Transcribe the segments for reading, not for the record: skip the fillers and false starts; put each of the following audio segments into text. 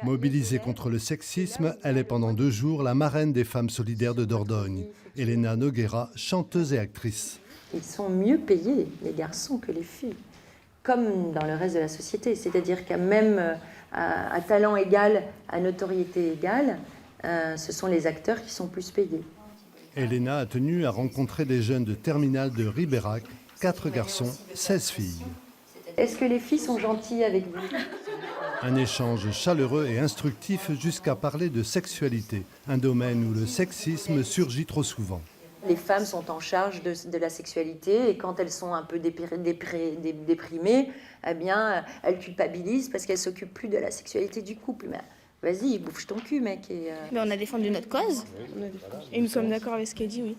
Mobilisée contre le sexisme, elle est pendant 2 jours la marraine des femmes solidaires de Dordogne. Elena Noguera, chanteuse et actrice. Ils sont mieux payés, les garçons, que les filles, comme dans le reste de la société. C'est-à-dire qu'à même à talent égal, à notoriété égale, ce sont les acteurs qui sont plus payés. Elena a tenu à rencontrer des jeunes de terminale de Ribérac, 4 garçons, 16 filles. Est-ce que les filles sont gentilles avec vous ? Un échange chaleureux et instructif jusqu'à parler de sexualité, un domaine où le sexisme surgit trop souvent. Les femmes sont en charge de la sexualité et quand elles sont un peu déprimées, eh bien, elles culpabilisent parce qu'elles ne s'occupent plus de la sexualité du couple. Mais vas-y, bouffe ton cul, mec. Mais on a défendu notre cause et nous sommes d'accord avec ce qu'elle dit, oui.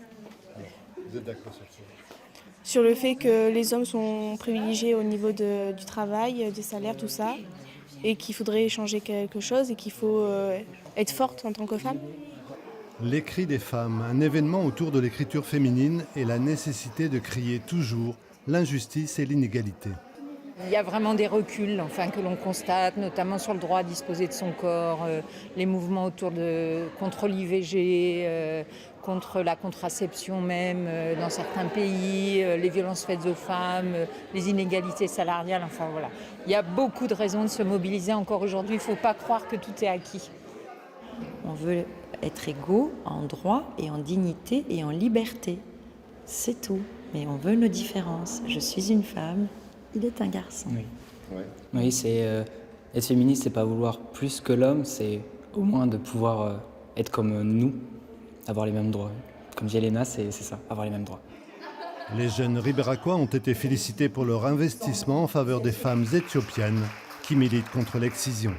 Vous êtes d'accord sur ça ? Sur le fait que les hommes sont privilégiés au niveau du travail, des salaires, tout ça, et qu'il faudrait changer quelque chose et qu'il faut être forte en tant que femme. Les cris des femmes, un événement autour de l'écriture féminine et la nécessité de crier toujours l'injustice et l'inégalité. Il y a vraiment des reculs que l'on constate, notamment sur le droit à disposer de son corps, les mouvements contre l'IVG, contre la contraception même dans certains pays, les violences faites aux femmes, les inégalités salariales, voilà. Il y a beaucoup de raisons de se mobiliser encore aujourd'hui, il ne faut pas croire que tout est acquis. On veut être égaux en droit et en dignité et en liberté. C'est tout. Mais on veut nos différences. Je suis une femme, il est un garçon. Oui, oui, c'est être féministe, c'est pas vouloir plus que l'homme, c'est au moins de pouvoir être comme nous, avoir les mêmes droits. Comme dit Elena, c'est ça, avoir les mêmes droits. Les jeunes Ribéracois ont été félicités pour leur investissement en faveur des femmes éthiopiennes qui militent contre l'excision.